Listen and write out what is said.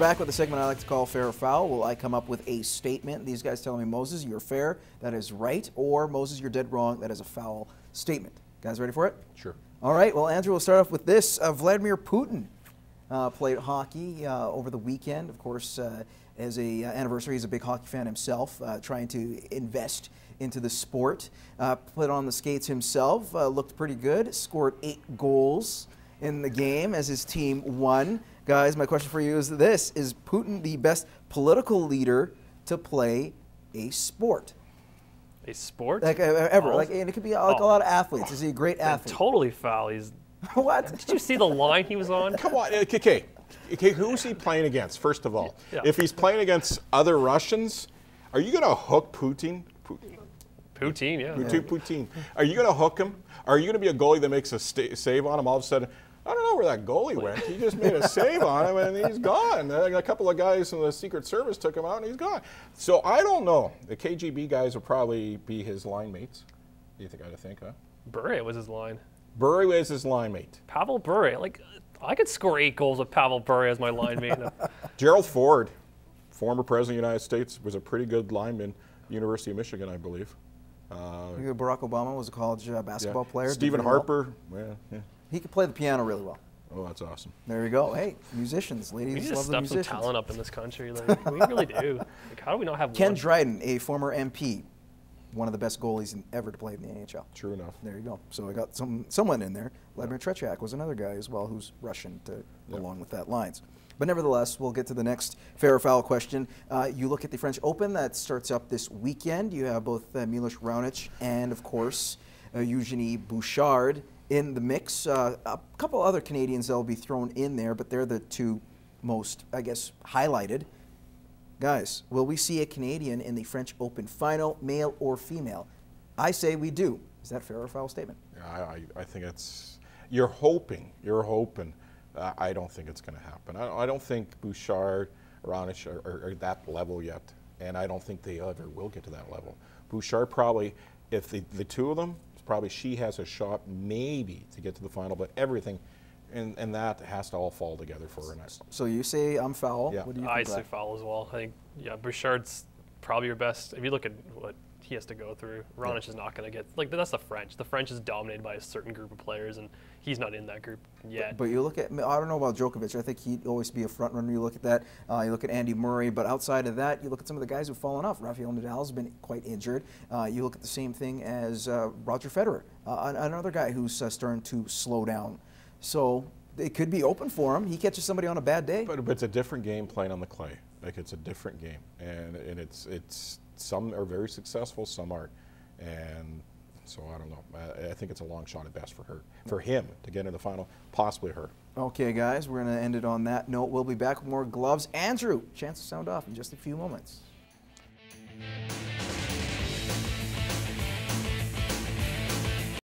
back with the segment I like to call Fair or Foul. Will I come up with a statement? These guys tell me, Moses, you're fair, that is right, or Moses, you're dead wrong, that is a foul statement. Guys ready for it? Sure. All right, well, Andrew, we'll start off with this. Vladimir Putin played hockey over the weekend. Of course, as a anniversary, he's a big hockey fan himself, trying to invest into the sport. Played on the skates himself, looked pretty good, scored 8 goals in the game as his team won. Guys, my question for you is this: is Putin the best political leader to play a sport? A sport? Like ever. Like, and it could be like a lot of athletes. Is he a great athlete? Totally foul. He's what? Did you see the line he was on? Come on, okay, who's he playing against, first of all? Yeah. If he's playing against other Russians, are you going to hook Putin? Putin, yeah. Putin. Are you going to hook him? Are you going to be a goalie that makes a save on him all of a sudden? I don't know where that goalie went. He just made a save on him, and he's gone. A couple of guys from the Secret Service took him out, and he's gone. So I don't know. The KGB guys will probably be his line mates. You think I'd think, huh? Bure was his line. Bure was his line mate. Pavel Bure. Like, I could score 8 goals with Pavel Bure as my line mate. Gerald Ford, former president of the United States, was a pretty good lineman, University of Michigan, I believe. Barack Obama was a college basketball player. Stephen Harper. Yeah. He could play the piano really well. Oh, that's awesome. There you go. Hey, musicians, ladies, We need to love the step musicians. some talent up in this country. Like, we really do. Like, how do we not have Ken one? Dryden, a former MP, one of the best goalies ever to play in the NHL. True enough. There you go. So I got someone in there. Vladimir Tretiak was another guy as well who's Russian to along with that lines. But nevertheless, we'll get to the next fair or foul question. You look at the French Open that starts up this weekend. You have both Milos Raonic and, of course, Eugenie Bouchard in the mix. A couple other Canadians that will be thrown in there, but they're the two most, I guess, highlighted. Guys, will we see a Canadian in the French Open final, male or female? I say we do. Is that fair or foul statement? Yeah, I think it's, you're hoping. I don't think it's going to happen. I don't think Bouchard, Raonic are at that level yet, and I don't think they ever will get to that level. Bouchard probably, if the two of them, probably she has a shot maybe to get to the final, but everything, and that has to all fall together for her next. So you say I'm foul. Yeah. What do you think? I say foul as well. I think, yeah, Bouchard's probably your best. If you look at what he has to go through, Raonic is not going to get, like, that's the French. The French is dominated by a certain group of players, and he's not in that group yet. But you look at, I don't know about Djokovic. I think he'd always be a front runner. You look at that. You look at Andy Murray. But outside of that, you look at some of the guys who've fallen off. Rafael Nadal's been quite injured. You look at the same thing as Roger Federer, another guy who's starting to slow down. So it could be open for him. He catches somebody on a bad day. But it's a different game playing on the clay. Like, it's a different game, and it's some are very successful, some aren't, and so I don't know. I think it's a long shot at best for him to get in the final, possibly her. Okay, guys, we're going to end it on that note. We'll be back with more gloves. Andrew, chance to sound off in just a few moments.